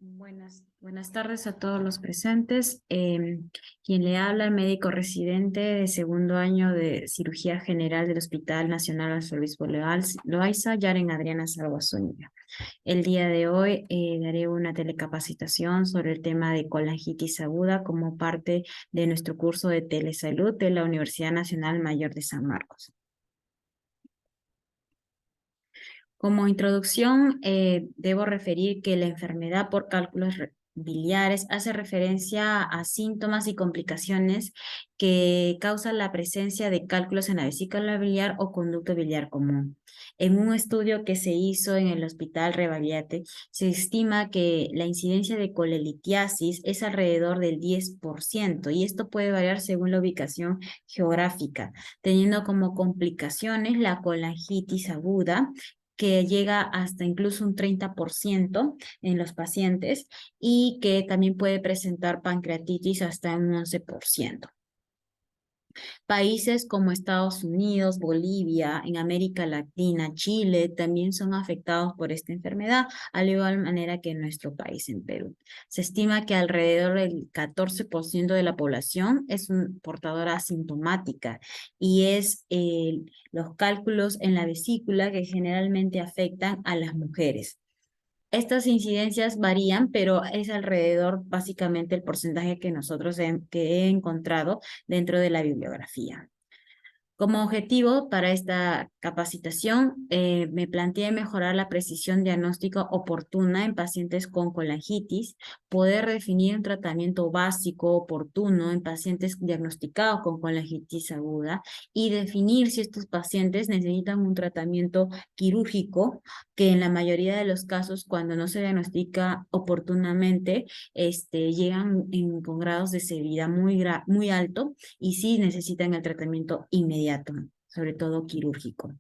Buenas tardes a todos los presentes. Quien le habla, el médico residente de segundo año de Cirugía General del Hospital Nacional Arzobispo Loaiza, Yaren Adriana Salva Zúñiga. El día de hoy daré una telecapacitación sobre el tema de colangitis aguda como parte de nuestro curso de telesalud de la Universidad Nacional Mayor de San Marcos. Como introducción, debo referir que la enfermedad por cálculos biliares hace referencia a síntomas y complicaciones que causan la presencia de cálculos en la vesícula biliar o conducto biliar común. En un estudio que se hizo en el Hospital Rebagliati, se estima que la incidencia de colelitiasis es alrededor del 10% y esto puede variar según la ubicación geográfica, teniendo como complicaciones la colangitis aguda, que llega hasta incluso un 30% en los pacientes y que también puede presentar pancreatitis hasta un 11%. Países como Estados Unidos, Bolivia, en América Latina, Chile, también son afectados por esta enfermedad, al igual manera que en nuestro país, en Perú. Se estima que alrededor del 14% de la población es portadora asintomática y es los cálculos en la vesícula que generalmente afectan a las mujeres. Estas incidencias varían, pero es alrededor básicamente el porcentaje que que he encontrado dentro de la bibliografía. Como objetivo para esta capacitación, me planteé mejorar la precisión diagnóstica oportuna en pacientes con colangitis, poder definir un tratamiento básico oportuno en pacientes diagnosticados con colangitis aguda y definir si estos pacientes necesitan un tratamiento quirúrgico, que en la mayoría de los casos, cuando no se diagnostica oportunamente, llegan con grados de severidad muy alto y sí necesitan el tratamiento inmediato, sobre todo quirúrgico.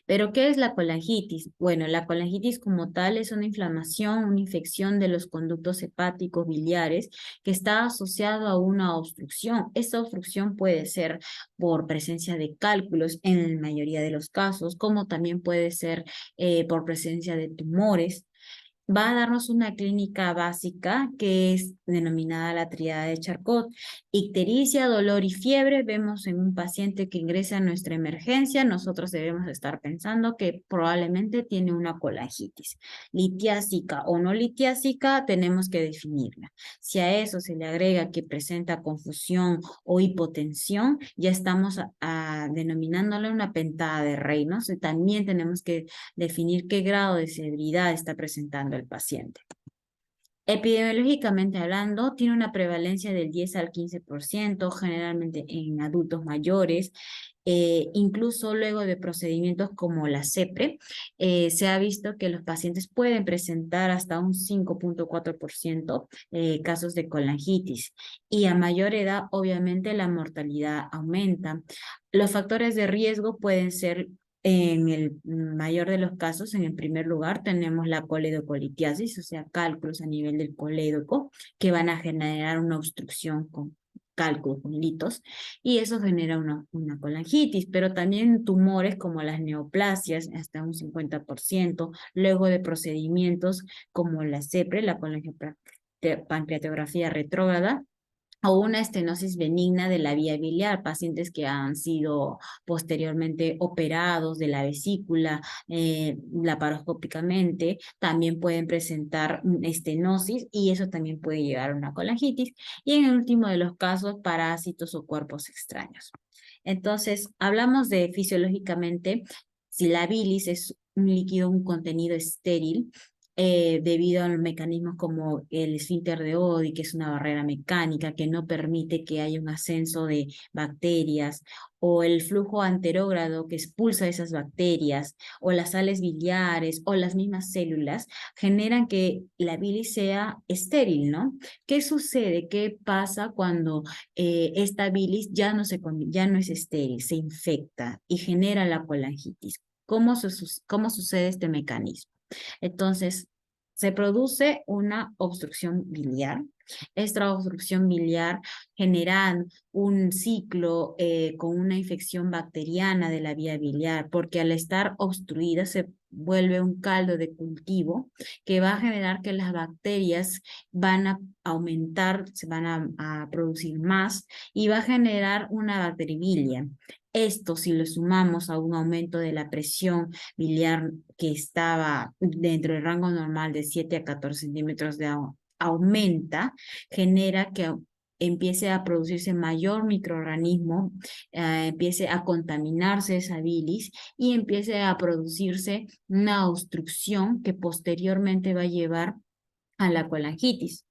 ¿Pero qué es la colangitis? Bueno, la colangitis como tal es una inflamación, una infección de los conductos hepáticos biliares que está asociado a una obstrucción. Esta obstrucción puede ser por presencia de cálculos en la mayoría de los casos, como también puede ser por presencia de tumores. Va a darnos una clínica básica que es denominada la tríada de Charcot. Ictericia, dolor y fiebre. Vemos en un paciente que ingresa a nuestra emergencia, nosotros debemos estar pensando que probablemente tiene una colangitis. Litiásica o no litiásica, tenemos que definirla. Si a eso se le agrega que presenta confusión o hipotensión, ya estamos denominándole una pentada de Reynolds. Y también tenemos que definir qué grado de severidad está presentando el paciente. Epidemiológicamente hablando, tiene una prevalencia del 10 al 15%, generalmente en adultos mayores. Incluso luego de procedimientos como la CEPRE, se ha visto que los pacientes pueden presentar hasta un 5.4% casos de colangitis. Y a mayor edad, obviamente, la mortalidad aumenta. Los factores de riesgo pueden ser, en el mayor de los casos, en el primer lugar, tenemos la coledocolitiasis, o sea, cálculos a nivel del colédoco, que van a generar una obstrucción con cálculos, con litos, y eso genera una colangitis, pero también tumores como las neoplasias, hasta un 50%, luego de procedimientos como la CEPRE, la pancreatografía retrógrada, o una estenosis benigna de la vía biliar, pacientes que han sido posteriormente operados de la vesícula laparoscópicamente, también pueden presentar estenosis y eso también puede llevar a una colangitis. Y en el último de los casos, parásitos o cuerpos extraños. Entonces, hablamos de fisiológicamente, si la bilis es un líquido, un contenido estéril, debido a los mecanismos como el esfínter de Oddi, que es una barrera mecánica que no permite que haya un ascenso de bacterias, o el flujo anterógrado que expulsa esas bacterias, o las sales biliares, o las mismas células, generan que la bilis sea estéril, ¿no? ¿Qué sucede? ¿Qué pasa cuando esta bilis ya no es estéril, se infecta y genera la colangitis? ¿Cómo sucede este mecanismo? Entonces, se produce una obstrucción biliar Esta obstrucción biliar genera un ciclo con una infección bacteriana de la vía biliar, porque al estar obstruida se vuelve un caldo de cultivo que va a generar que las bacterias van a aumentar, se van a producir más y va a generar una bacteribilia. Esto, si lo sumamos a un aumento de la presión biliar que estaba dentro del rango normal de 7 a 14 centímetros de agua, aumenta, genera que empiece a producirse mayor microorganismo, empiece a contaminarse esa bilis y empiece a producirse una obstrucción que posteriormente va a llevar a la colangitis.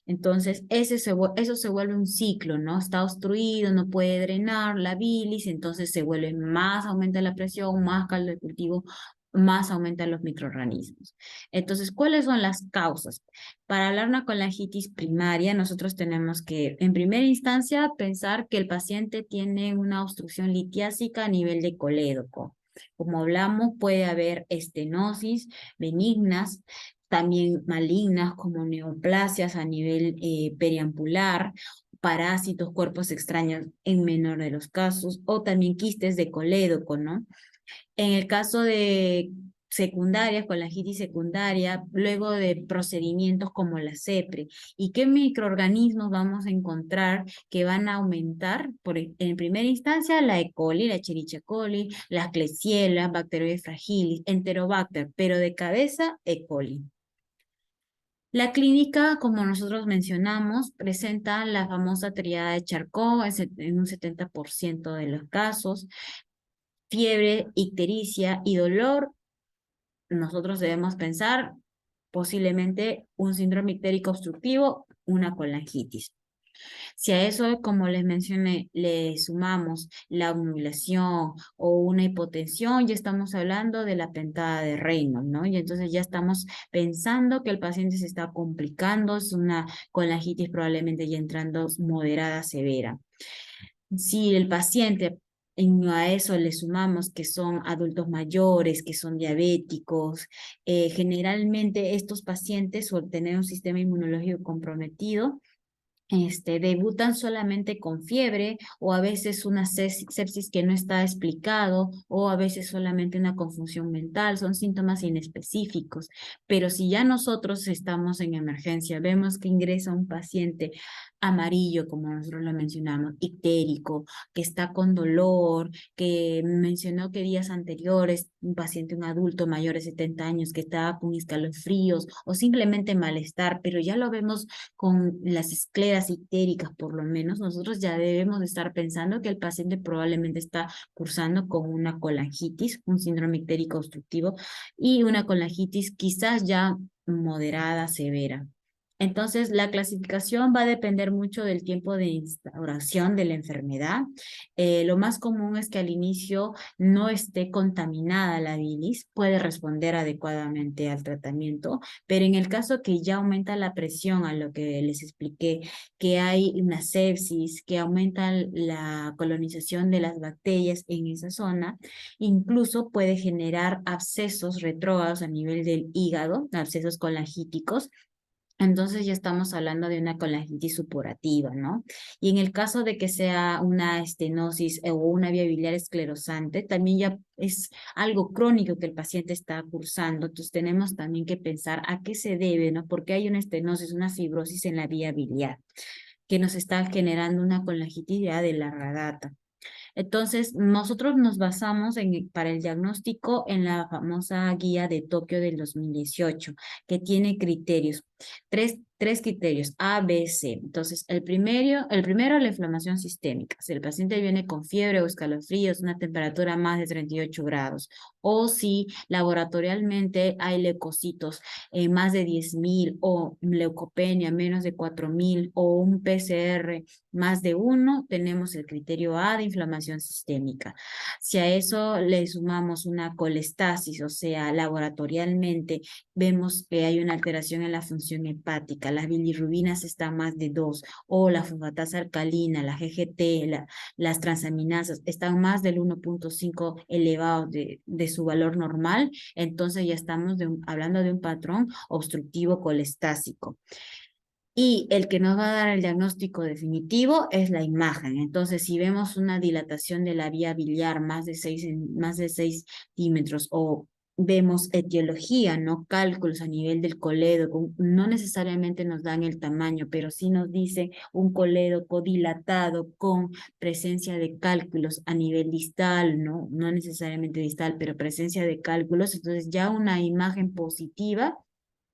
Entonces, eso se vuelve un ciclo, ¿no? Está obstruido, no puede drenar la bilis, entonces se vuelve más, aumenta la presión, más caldo de cultivo, más aumentan los microorganismos. Entonces, ¿cuáles son las causas? Para hablar de una colangitis primaria, nosotros tenemos que, en primera instancia, pensar que el paciente tiene una obstrucción litiásica a nivel de colédoco. Como hablamos, puede haber estenosis benignas, también malignas como neoplasias a nivel periampular, parásitos, cuerpos extraños en menor de los casos, o también quistes de colédoco, ¿no? En el caso de secundarias, colangitis secundaria, luego de procedimientos como la CEPRE. ¿Y qué microorganismos vamos a encontrar que van a aumentar? En primera instancia, la E. coli, la Escherichia coli, las Klebsiella, Bacteroides fragilis, Enterobacter, pero de cabeza, E. coli. La clínica, como nosotros mencionamos, presenta la famosa triada de Charcot en un 70% de los casos, fiebre, ictericia y dolor. Nosotros debemos pensar posiblemente un síndrome ictérico obstructivo, una colangitis. Si a eso, como les mencioné, le sumamos la obnubilación o una hipotensión, ya estamos hablando de la pentada de Reynolds, ¿no? Y entonces ya estamos pensando que el paciente se está complicando, es una colangitis probablemente ya entrando moderada, severa. Si el paciente a eso le sumamos que son adultos mayores, que son diabéticos, generalmente estos pacientes suelen tener un sistema inmunológico comprometido, debutan solamente con fiebre o a veces una sepsis que no está explicado o a veces solamente una confusión mental, son síntomas inespecíficos. Pero si ya nosotros estamos en emergencia, vemos que ingresa un paciente amarillo, como nosotros lo mencionamos, ictérico, que está con dolor, que mencionó que días anteriores un paciente, un adulto mayor de 70 años que estaba con escalofríos o simplemente malestar, pero ya lo vemos con las escleras ictéricas por lo menos, nosotros ya debemos estar pensando que el paciente probablemente está cursando con una colangitis, un síndrome ictérico obstructivo y una colangitis quizás ya moderada, severa. Entonces, la clasificación va a depender mucho del tiempo de instauración de la enfermedad. Lo más común es que al inicio no esté contaminada la bilis, puede responder adecuadamente al tratamiento, pero en el caso que ya aumenta la presión, a lo que les expliqué, que hay una sepsis, que aumenta la colonización de las bacterias en esa zona, incluso puede generar abscesos retrógrados a nivel del hígado, abscesos colangíticos, entonces ya estamos hablando de una colangitis supurativa, ¿no? Y en el caso de que sea una estenosis o una vía biliar esclerosante, también ya es algo crónico que el paciente está cursando. Entonces tenemos también que pensar a qué se debe, ¿no? Porque hay una estenosis, una fibrosis en la vía biliar que nos está generando una colangitis ya de larga data. Entonces, nosotros nos basamos para el diagnóstico en la famosa guía de Tokio del 2018, que tiene criterios, tres criterios, A, B, C. Entonces, el primero, la inflamación sistémica. Si el paciente viene con fiebre o escalofríos, una temperatura más de 38 grados, o si laboratorialmente hay leucocitos más de 10.000 o leucopenia menos de 4.000 o un PCR más de 1, tenemos el criterio A de inflamación sistémica. Si a eso le sumamos una colestasis, o sea, laboratorialmente vemos que hay una alteración en la función hepática, las bilirrubinas están más de 2, o la fosfatasa alcalina, la GGT, las transaminasas están más del 1.5 elevado de su valor normal, entonces ya estamos hablando de un patrón obstructivo colestásico. Y el que nos va a dar el diagnóstico definitivo es la imagen. Entonces, si vemos una dilatación de la vía biliar más de 6 centímetros o vemos etiología, ¿no? Cálculos a nivel del colédoco, no necesariamente nos dan el tamaño, pero sí nos dice un colédoco dilatado con presencia de cálculos a nivel distal, ¿no? No necesariamente distal, pero presencia de cálculos. Entonces, ya una imagen positiva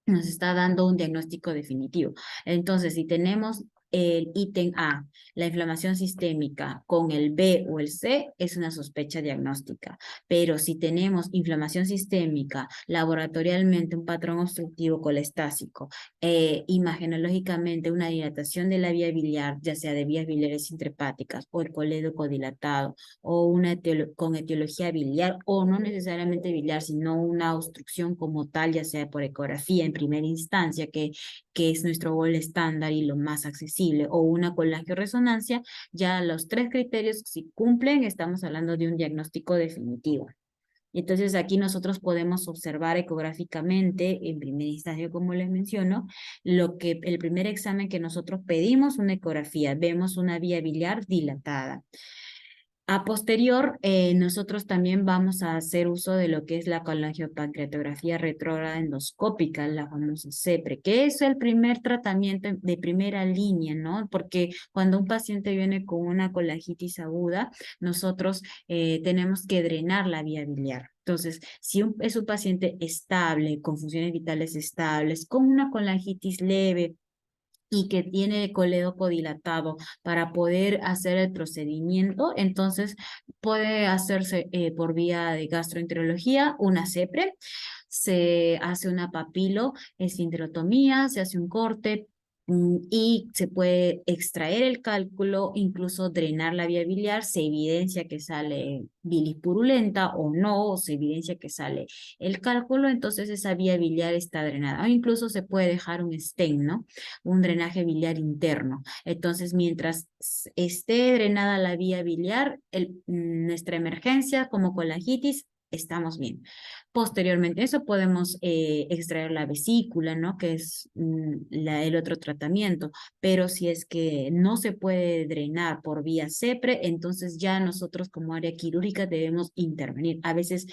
nos está dando un diagnóstico definitivo. Entonces, si tenemos el ítem A, la inflamación sistémica, con el B o el C, es una sospecha diagnóstica. Pero si tenemos inflamación sistémica, laboratorialmente un patrón obstructivo colestásico, imagenológicamente una dilatación de la vía biliar, ya sea de vías biliares intrahepáticas o el colédoco dilatado, o con etiología biliar, o no necesariamente biliar, sino una obstrucción como tal, ya sea por ecografía en primera instancia, que es nuestro gol estándar y lo más accesible, o una colangioresonancia, ya los tres criterios, si cumplen, estamos hablando de un diagnóstico definitivo. Entonces aquí nosotros podemos observar ecográficamente, en primera instancia, como les menciono, lo que el primer examen que nosotros pedimos, una ecografía, vemos una vía biliar dilatada. A posterior, nosotros también vamos a hacer uso de lo que es la colangiopancreatografía retrógrada endoscópica, la famosa CEPRE, que es el primer tratamiento de primera línea, ¿no? Porque cuando un paciente viene con una colangitis aguda, nosotros tenemos que drenar la vía biliar. Entonces, si es un paciente estable, con funciones vitales estables, con una colangitis leve, y que tiene el colédoco dilatado para poder hacer el procedimiento, entonces puede hacerse por vía de gastroenterología una CEPRE, se hace una papiloesfinterotomía, se hace un corte, y se puede extraer el cálculo, incluso drenar la vía biliar, se evidencia que sale bilis purulenta o no, o se evidencia que sale el cálculo, entonces esa vía biliar está drenada. O incluso se puede dejar un stent, ¿no? Un drenaje biliar interno. Entonces, mientras esté drenada la vía biliar, nuestra emergencia como colangitis, estamos bien. Posteriormente a eso podemos extraer la vesícula, ¿no? Que es el otro tratamiento. Pero si es que no se puede drenar por vía CEPRE, entonces ya nosotros como área quirúrgica debemos intervenir. A veces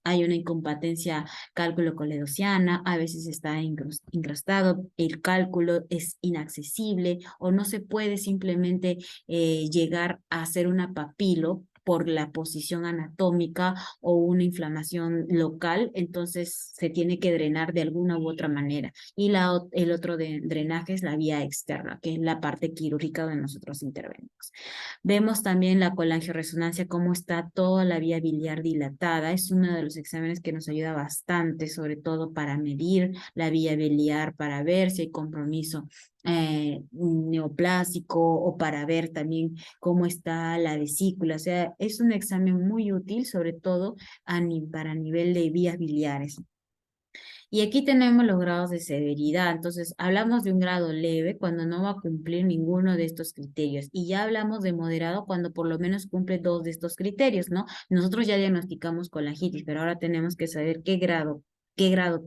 hay una incompetencia cálculo coledociana, a veces está incrustado, el cálculo es inaccesible o no se puede simplemente llegar a hacer una papilo por la posición anatómica o una inflamación local, entonces se tiene que drenar de alguna u otra manera. Y el otro drenaje es la vía externa, que es la parte quirúrgica donde nosotros intervenimos. Vemos también la colangioresonancia, cómo está toda la vía biliar dilatada. Es uno de los exámenes que nos ayuda bastante, sobre todo para medir la vía biliar, para ver si hay compromiso neoplásico o para ver también cómo está la vesícula. O sea, es un examen muy útil, sobre todo para nivel de vías biliares. Y aquí tenemos los grados de severidad. Entonces, hablamos de un grado leve cuando no va a cumplir ninguno de estos criterios. Y ya hablamos de moderado cuando por lo menos cumple dos de estos criterios, ¿no? Nosotros ya diagnosticamos colangitis, pero ahora tenemos que saber qué grado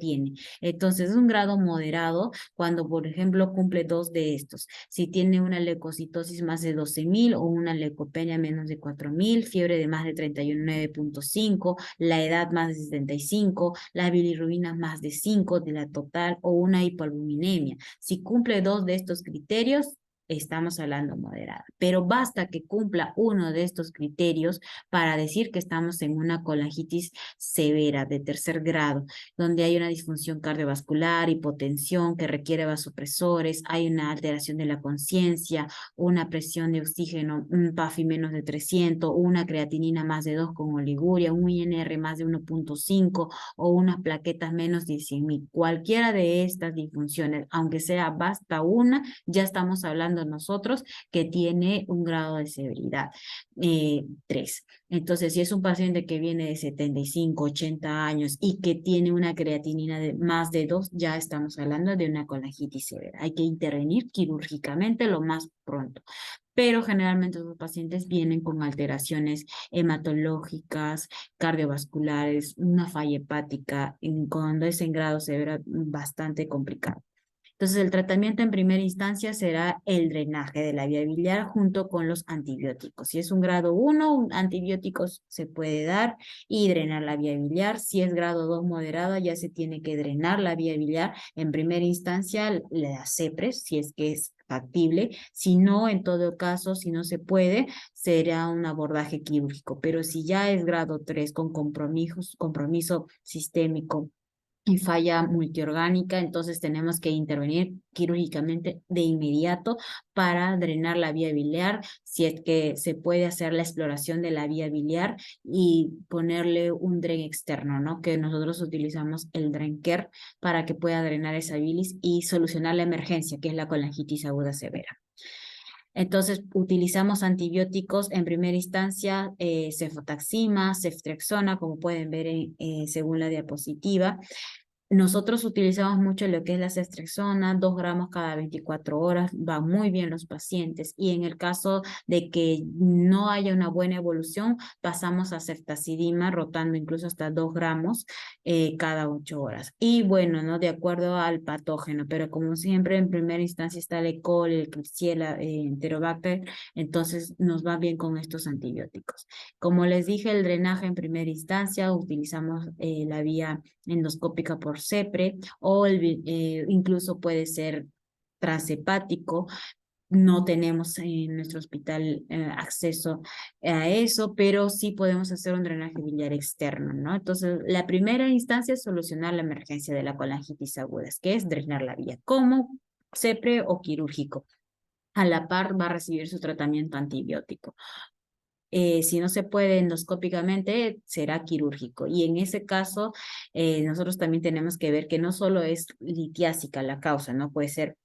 tiene. Entonces, es un grado moderado cuando, por ejemplo, cumple dos de estos. Si tiene una leucocitosis más de 12.000 o una leucopenia menos de 4.000, fiebre de más de 39.5, la edad más de 75, las bilirrubinas más de 5 de la total o una hipoalbuminemia. Si cumple dos de estos criterios, estamos hablando moderada. Pero basta que cumpla uno de estos criterios para decir que estamos en una colangitis severa de tercer grado, donde hay una disfunción cardiovascular, hipotensión que requiere vasopresores, hay una alteración de la conciencia, una presión de oxígeno, un PAFI menos de 300, una creatinina más de 2 con oliguria, un INR más de 1.5 o unas plaquetas menos de 100.000. Cualquiera de estas disfunciones, aunque sea basta una, ya estamos hablando nosotros que tiene un grado de severidad 3. Entonces, si es un paciente que viene de 75, 80 años y que tiene una creatinina de más de 2, ya estamos hablando de una colangitis severa. Hay que intervenir quirúrgicamente lo más pronto. Pero generalmente los pacientes vienen con alteraciones hematológicas, cardiovasculares, una falla hepática, cuando es en grado severo, bastante complicado. Entonces, el tratamiento en primera instancia será el drenaje de la vía biliar junto con los antibióticos. Si es un grado 1, antibióticos se puede dar y drenar la vía biliar. Si es grado 2 moderada, ya se tiene que drenar la vía biliar. En primera instancia, la CEPRES, si es que es factible. Si no, en todo caso, si no se puede, será un abordaje quirúrgico. Pero si ya es grado 3 con compromiso sistémico y falla multiorgánica, entonces tenemos que intervenir quirúrgicamente de inmediato para drenar la vía biliar, si es que se puede hacer la exploración de la vía biliar y ponerle un dren externo, ¿no? Que nosotros utilizamos el Drenker para que pueda drenar esa bilis y solucionar la emergencia, que es la colangitis aguda severa. Entonces, utilizamos antibióticos en primera instancia, cefotaxima, ceftriaxona, como pueden ver según la diapositiva. Nosotros utilizamos mucho lo que es la ceftriaxona, 2 gramos cada 24 horas, va muy bien los pacientes. Y en el caso de que no haya una buena evolución, pasamos a ceftazidima, rotando incluso hasta 2 gramos cada 8 horas. Y bueno, ¿no? De acuerdo al patógeno, pero como siempre en primera instancia está el E. coli, el Klebsiella, Enterobacter, entonces nos va bien con estos antibióticos. Como les dije, el drenaje en primera instancia, utilizamos la vía endoscópica por CEPRE o incluso puede ser transhepático. No tenemos en nuestro hospital acceso a eso, pero sí podemos hacer un drenaje biliar externo, ¿no? Entonces, la primera instancia es solucionar la emergencia de la colangitis aguda, que es drenar la vía, como CEPRE o quirúrgico. A la par va a recibir su tratamiento antibiótico. Si no se puede endoscópicamente, será quirúrgico. Y en ese caso, nosotros también tenemos que ver que no solo es litiásica la causa, ¿no? Puede ser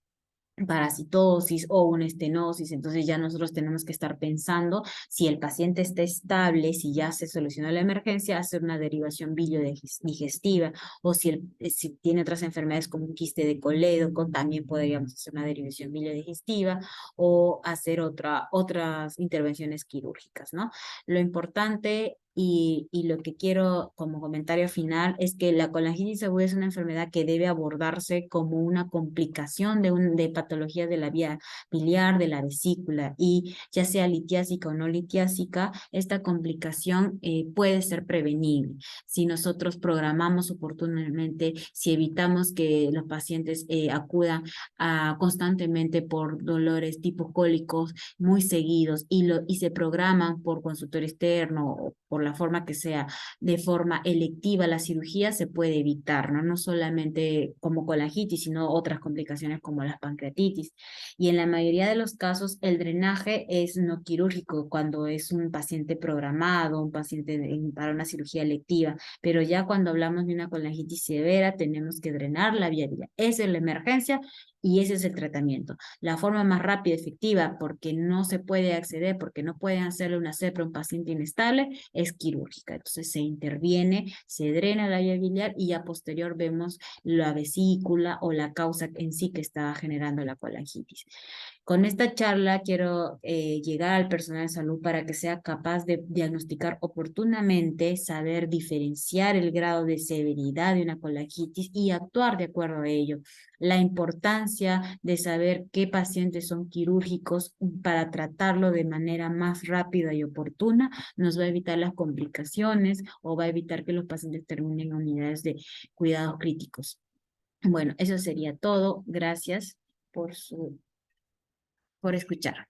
parasitosis o una estenosis, entonces ya nosotros tenemos que estar pensando si el paciente está estable, si ya se solucionó la emergencia, hacer una derivación biliodigestiva, o si tiene otras enfermedades como un quiste de colédoco, también podríamos hacer una derivación biliodigestiva o hacer otras intervenciones quirúrgicas, ¿no? Lo importante y lo que quiero como comentario final es que la colangitis aguda es una enfermedad que debe abordarse como una complicación de patología de la vía biliar, de la vesícula, y ya sea litiásica o no litiásica, esta complicación puede ser prevenible si nosotros programamos oportunamente, si evitamos que los pacientes acudan constantemente por dolores tipo cólicos muy seguidos y se programan por consultorio externo o por la forma que sea, de forma electiva la cirugía, se puede evitar, ¿no? No solamente como colangitis, sino otras complicaciones como las pancreatitis. Y en la mayoría de los casos, el drenaje es no quirúrgico cuando es un paciente programado, un paciente para una cirugía electiva, pero ya cuando hablamos de una colangitis severa, tenemos que drenar la vía biliar. Esa es la emergencia y ese es el tratamiento. La forma más rápida y efectiva, porque no se puede acceder, porque no pueden hacerle una CEPRA a un paciente inestable, es quirúrgica. Entonces se interviene, se drena la vía biliar y a posterior vemos la vesícula o la causa en sí que está generando la colangitis. Con esta charla quiero llegar al personal de salud para que sea capaz de diagnosticar oportunamente, saber diferenciar el grado de severidad de una colangitis y actuar de acuerdo a ello. La importancia de saber qué pacientes son quirúrgicos para tratarlo de manera más rápida y oportuna nos va a evitar las complicaciones o va a evitar que los pacientes terminen en unidades de cuidados críticos. Bueno, eso sería todo. Gracias por escuchar.